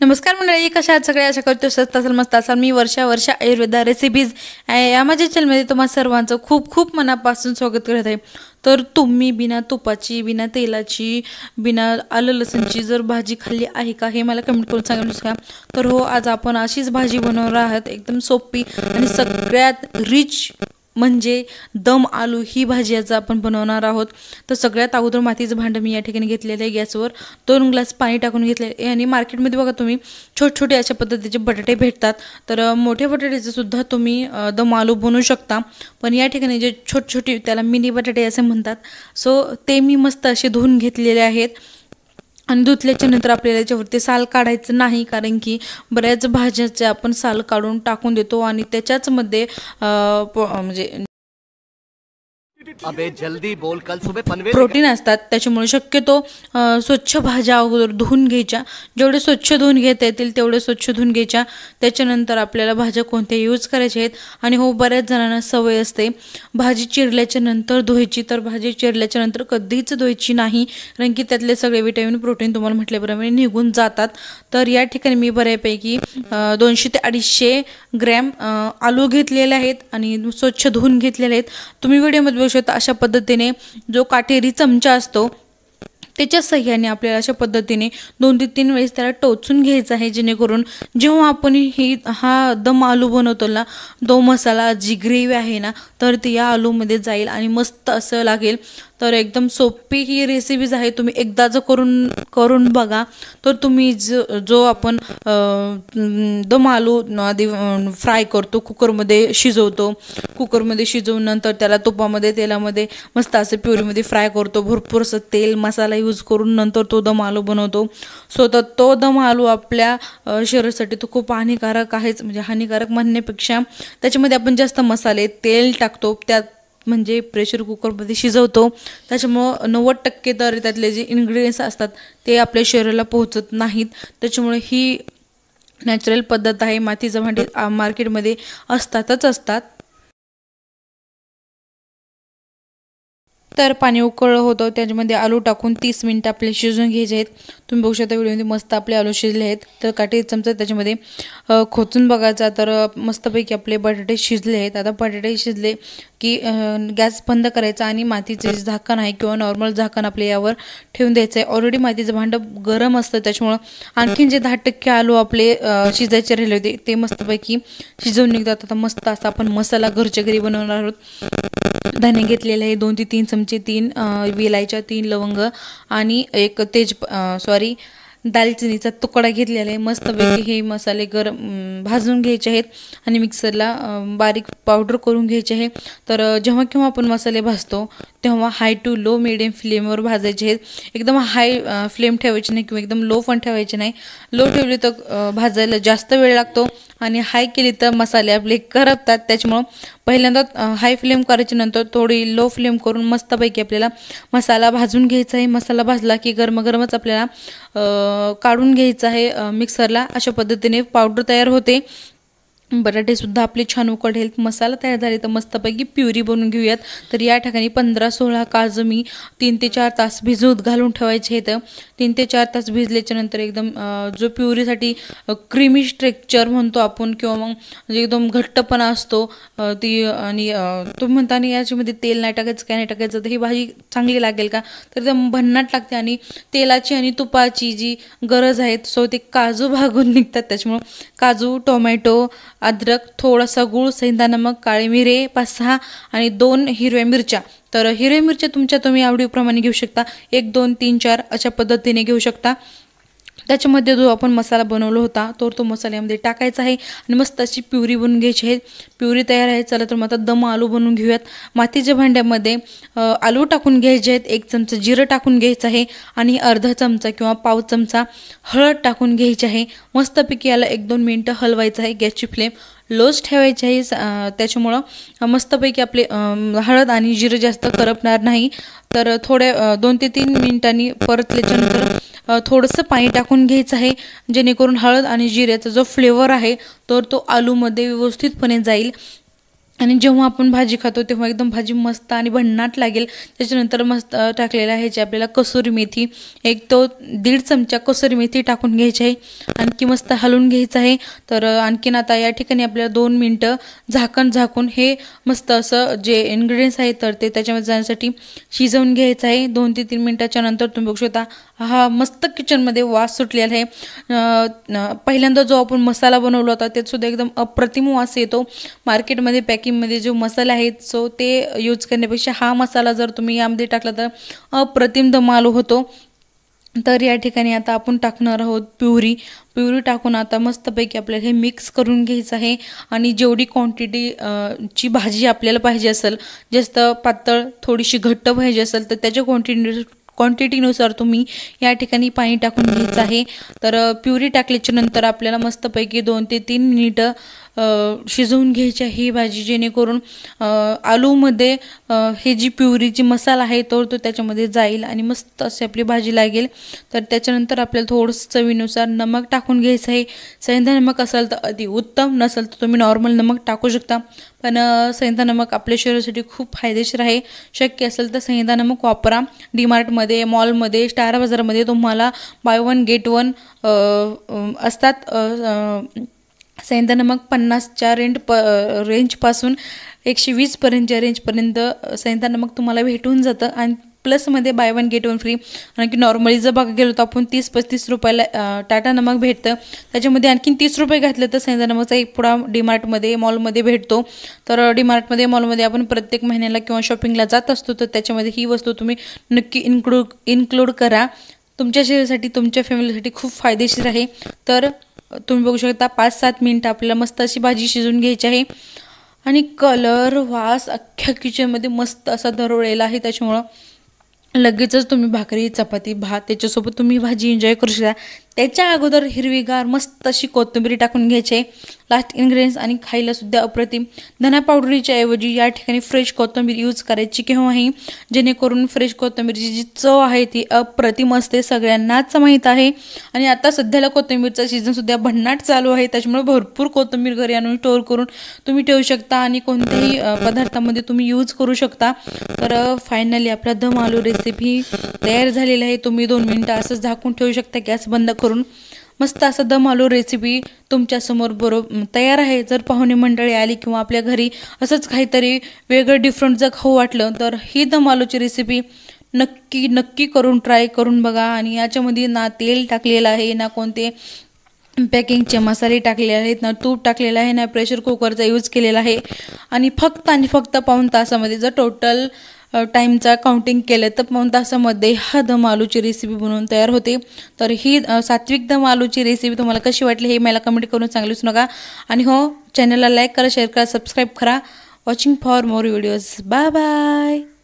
नमस्कार मंडळी, कशा आहात सगळे? आशा करतो स्वस्त असेल, मस्त असाल. मी वर्षा आयुर्वेदा रेसिपीज या माझ्या चॅनलमध्ये तुम्हा सर्वांचं खूप खूप मनापासून स्वागत करत आहे. तर तुम्ही बिना तुपाची, बिना तेलाची, बिना आलं लसूणची जर भाजी खाल्ली आहे का हे मला कमेंट करून सांगू नका. तर हो, आज आपण अशीच भाजी बनवणार आहोत, एकदम सोपी आणि सगळ्यात रिच म्हणजे दम आलू ही भाजी आज आपण बनवणार आहोत. तर सगळ्यात अगोदर मातीचं भांडं मी या ठिकाणी घेतलेलं आहे. गॅसवर 2 ग्लास पाणी टाकून घेतले आणि मार्केटमध्ये बघा तुम्ही छोटे छोटे अशा पद्धतीचे बटाटे भेटतात. तर मोठ्या बटाट्याचे सुद्धा तुम्ही दम आलू बनवू शकता. पण या ठिकाणी जे छोटे छोटे त्याला मिनी बटाटे असे म्हणतात, सो ते मी मस्त असे धुवून घेतलेले आहेत. आणि धुतल्याच्या नंतर आपल्याला याच्यावरती साल काढायचं नाही, कारण की बऱ्याच भाज्याचे आपण साल काढून टाकून देतो आणि त्याच्याच मध्ये म्हणजे अबे जल्दी बोल, कल सुबह पनवेल प्रोटीन असतात. त्याच्यामुळे शक्यतो स्वच्छ भाज्या अगोदर धुवून घ्यायच्या. जेवढे स्वच्छ धुवून घेता येतील तेवढे स्वच्छ धुवून घ्यायच्या. त्याच्यानंतर आपल्याला भाज्या कोणत्या यूज करायच्या आहेत. आणि हो, बऱ्याच जणांना सवय असते भाजी चिरल्याच्या नंतर धुवायची, तर भाजी चिरल्याच्या नंतर कधीच धुवायची नाही, कारण की त्यातले सगळे विटॅमिन प्रोटीन तुम्हाला म्हटल्याप्रमाणे निघून जातात. तर या ठिकाणी मी बऱ्यापैकी 200 ते 250 ग्रॅम आलू घेतलेले आहेत आणि स्वच्छ धुवून घेतलेले आहेत. तुम्ही व्हिडिओमध्ये बघू शकता अशा पद्धतीने जो काटेरी चमचा असतो त्याच्या सहाय्याने आपल्याला अशा पद्धतीने 2 ते 3 वेळेस त्याला टोचून घ्यायचं आहे, जेणेकरून जेव्हा आपण हा दम आलू बनवतो ना, तो मसाला जी ग्रेव्ही आहे ना, तर ती या आलूमध्ये जाईल आणि मस्त असं लागेल. तर एकदम सोपी ही रेसिपीज आहे. तुम्ही एकदा जर करून बघा, तर तुम्ही जो आपण दम आलू आधी फ्राय करतो, कुकरमध्ये शिजवतो, कुकरमध्ये शिजवून नंतर त्याला तुपामध्ये तेलामध्ये मस्त असं प्युरीमध्ये फ्राय करतो, भरपूर असं तेल मसाला यूज करून नंतर तो दम आलू बनवतो. सो तर तो दम आलू आपल्या शरीरासाठी तो खूप हानिकारक आहेच. म्हणजे हानिकारक म्हणण्यापेक्षा त्याच्यामध्ये आपण जास्त मसाले तेल टाकतो, त्यात म्हणजे प्रेशर कुकरमध्ये शिजवतो, त्याच्यामुळं 90% तर त्यातले जे इन्ग्रेडियंट्स असतात ते आपल्या शरीराला पोहोचत नाहीत. त्याच्यामुळे ही नॅचरल पद्धत आहे. मातीचं भांडी मार्केटमध्ये असतात. तर पाणी उकळलं होतं, त्याच्यामध्ये आलू टाकून 30 मिनिटं आपले शिजवून घ्यायचे आहेत. तुम्ही बघू शकता व्हिडिओमध्ये मस्त आपले आलू शिजले आहेत. तर काटे चमचा त्याच्यामध्ये खोचून बघायचा, तर मस्तपैकी आपले बटाटे शिजले आहेत. आता बटाटे शिजले की गॅस बंद करायचा आणि मातीचे जे झाकण आहे किंवा नॉर्मल झाकण आपले यावर ठेवून द्यायचं आहे. ऑलरेडी मातीचं भांडं गरम असतं, त्याच्यामुळं आणखीन जे 10% आलू आपले शिजायचे राहिले होते ते मस्तपैकी शिजवून निघतात. आता मस्त असा आपण मसाला घरच्या घरी बनवणार आहोत. धने घेतलेले आहे 2 ते 3 चमचे, 3 वेलायच्या, 3 लवंग आणि एक दालचिनीचा तुकडा घेतलेला आहे. मस्तपैकी हे मसाले भाजून घ्यायचे आहेत आणि मिक्सरला बारीक पावडर करून घ्यायचे आहे. तर जेव्हा केव्हा आपण मसाले भाजतो तेव्हा हाय टू लो मिडियम फ्लेमवर भाजायचे आहेत. एकदम हाय फ्लेम ठेवायची नाही किंवा एकदम लो पण ठेवायचे नाही. लो ठेवली तर भाजायला जास्त वेळ लागतो आणि हाय केली तर मसाले आपले करपतात. त्याच्यामुळं पहिल्यांदा हाय फ्लेम करायच्या नंतर थोडी लो फ्लेम करून मस्तपैकी आपल्याला मसाला भाजून घ्यायचा आहे. मसाला भाजला की गरमच आपल्याला काढून घ्यायचं आहे मिक्सरला. अशा पद्धतीने पावडर तयार होते. बटाटेसुद्धा आपले छान उकळले आहेत. मसाला तयार झाले तर मस्तपैकी प्युरी बनवून घेऊयात. तर या ठिकाणी 15-16 काजू मी 3 ते 4 तास भिजवत घालून ठेवायचे आहेत. 3 ते 4 तास भिजल्याच्या नंतर एकदम जो प्युरीसाठी क्रीमी स्ट्रक्चर म्हणतो आपण किंवा मग म्हणजे एकदम घट्टपणा असतो ती. आणि तुम्ही म्हणता आणि याच्यामध्ये तेल नाही टाकायचं, काय नाही टाकायचं, तर ही भाजी चांगली लागेल का? तर एकदम भन्नाट लागते आणि तेलाची आणि तुपाची जी गरज आहे सो ते काजू भागून निघतात. त्याच्यामुळं काजू, टोमॅटो, अद्रक, थोडासा गूळ, सेंधा नमक, काळे मिरे 5-6 आणि 2 हिरव्या मिरच्या. तर हिरव्या मिरच्या तुम्ही आवडीप्रमाणे घेऊ शकता. 1, 2, 3, 4 अशा पद्धतीने घेऊ शकता. त्याच्यामध्ये जो आपण मसाला बनवला होता तो मसाल्यामध्ये टाकायचा आहे आणि मस्त अशी प्युरी बनवून घ्यायची आहे. प्युरी तयार आहे. चला तर मग आता दम आलू बनवून घेऊयात. मातीच्या भांड्यामध्ये आलू टाकून घ्यायचे आहेत. 1 चमचा जिरं टाकून घ्यायचं आहे आणि अर्धा चमचा किंवा पाव चमचा हळद टाकून घ्यायची आहे. मस्तपैकी याला 1-2 मिनटं हलवायचं आहे. गॅसची फ्लेम लोच ठेवायची आहे. त्याच्यामुळं मस्तपैकी आपले हळद आणि जिरं जास्त करपणार नाही. तर थोड्या 2 ते 3 मिनिटांनी परतल्याच्यानंतर थोडंसं पाणी टाकून घ्यायचं आहे, जेणेकरून हळद आणि जिऱ्याचा जो फ्लेवर आहे तर तो आलूमध्ये व्यवस्थितपणे जाईल. आणि जेव्हा आपण भाजी खातो तेव्हा एकदम भाजी मस्त आणि भन्नाट लागेल. त्याच्यानंतर मस्त टाकलेलं आहे जे आपल्याला कसुरी मेथी, एक तो 1.5 चमचा कसुरी मेथी टाकून घ्यायची आहे. आणखी मस्त हलवून घ्यायचं आहे. तर आणखीन आता या ठिकाणी आपल्याला 2 मिनटं झाकून हे मस्त असं जे इन्ग्रेडियंट्स आहेत तर ते त्याच्यामध्ये जाण्यासाठी शिजवून घ्यायचं आहे. 2 ते 3 मिनटाच्या नंतर तुम्ही बघू शकता हा मस्त किचनमध्ये वास सुटलेला आहे. पहिल्यांदा जो आपण मसाला बनवला होता त्यात सुद्धा एकदम अप्रतिम वास येतो. मार्केटमध्ये पॅकिंगमध्ये जो मसाला आहेत सो ते यूज करण्यापेक्षा हा मसाला जर तुम्ही यामध्ये टाकला तर अप्रतिम दमाल होतो. तर या ठिकाणी आता आपण टाकणार आहोत प्युरी टाकून आता मस्तपैकी आपल्याला हे मिक्स करून घ्यायचं आहे. आणि जेवढी क्वांटिटी ची भाजी आपल्याला पाहिजे असेल, जास्त पातळ थोडीशी घट्ट पाहिजे असेल तर त्याच्या क्वांटिटीनुसार तुम्ही या ठिकाणी पाणी टाकून घ्यायचं आहे. तर प्युरी टाकल्याच्या नंतर आपल्याला मस्तपैकी 2 ते 3 मिनिटं शिजवून घ्यायची आहे ही भाजी, जेणेकरून आलूमध्ये हे जी प्युरीची मसाला आहे तो त्याच्यामध्ये जाईल आणि मस्त अशी आपली भाजी लागेल. तर त्याच्यानंतर आपल्याला थोडंसं चवीनुसार नमक टाकून घ्यायचं आहे. सेंधा नमक असेल तर अति उत्तम, नसेल तर तुम्ही नॉर्मल नमक टाकू शकता. पण सेंधा नमक आपल्या शरीरासाठी खूप फायदेशीर आहे. शक्य असेल तर सेंधा नमक वापरा. डीमार्टमध्ये, मॉलमध्ये, स्टार बाजारमध्ये तुम्हाला बाय 1 गेट 1 असतात. सेंधा नमक 50च्या रेंजपासून 120 पर्यंतच्या रेंजपर्यंत सेंधा नमक तुम्हाला भेटून जातं. आणि प्लसमध्ये बाय 1 गेट 1 फ्री. आणखी नॉर्मली जर बघा गेलो तर आपण 30-35 रुपयाला टाटा नमक भेटतं. त्याच्यामध्ये आणखीन 30 रुपये घातले तर सेंधा नमकचा एक पुडा डीमार्टमध्ये, मॉलमध्ये भेटतो. तर डीमार्टमध्ये, मॉलमध्ये आपण प्रत्येक महिन्याला किंवा शॉपिंगला जात असतो, तर त्याच्यामध्ये ही वस्तू तुम्ही नक्की इन्क्लूड करा. तुमच्या शरीरासाठी, तुमच्या फॅमिलीसाठी खूप फायदेशीर आहे. तर तुम्ही बघू शकता 5-7 मिनिटं आपल्याला मस्त अशी भाजी शिजवून घ्यायची आहे. आणि कलर, वास अख्ख्या किचनमध्ये मस्त असा दरवळलेला आहे. त्याच्यामुळं लगेचच तुम्ही भाकरी, चपाती, भात त्याच्यासोबत तुम्ही भाजी एन्जॉय करू शकता. त्याच्या अगोदर हिरवीगार मस्त अशी कोथिंबीर टाकून घ्यायची आहे, लास्ट इन्ग्रेडियंट्स. आणि खायला सुद्धा अप्रतिम. धना पावडरीच्या ऐवजी या ठिकाणी फ्रेश कोथिंबीर यूज करायची केव्हाही, जेणेकरून फ्रेश कोथिंबीरची जी चव आहे ती अप्रतिम असते, सगळ्यांनाच माहीत आहे. आणि आता सध्याला कोथिंबीरचा सीझनसुद्धा भन्नाट चालू आहे, त्याच्यामुळे भरपूर कोथिंबीर घरी आणून स्टोअर करून तुम्ही ठेवू शकता आणि कोणत्याही पदार्थामध्ये तुम्ही यूज करू शकता. तर फायनली आपला दम आलू रेसिपी तयार झालेला आहे. तुम्ही 2 मिनिटं असंच झाकून ठेवू शकता गॅस बंद करून. मस्त असं दम आलू रेसिपी तुमच्यासमोर तयार आहे. जर पाहुणे मंडळी आली किंवा आपल्या घरी असंच काहीतरी वेगळं डिफरंट जर खाऊ वाटलं तर ही दम आलूची रेसिपी नक्की करून ट्राय करून बघा. आणि याच्यामध्ये ना तेल टाकलेलं आहे, ना कोणते पॅकिंगचे मसाले टाकलेले आहेत, ना तूप टाकलेलं आहे, ना प्रेशर कुकरचा यूज केलेला आहे. आणि फक्त पाऊण तासामध्ये जर टोटल टाईमचा काउंटिंग केलं तर पाऊण तासामध्ये हा दम आलूची रेसिपी बनवून तयार होते. तर ही सात्विक दम आलूची रेसिपी तुम्हाला कशी वाटली हे मला कमेंट करून सांगूच नका. आणि हो, चॅनलला लाईक करा, शेअर करा, सबस्क्राईब करा. Watching for more videos. Bye bye.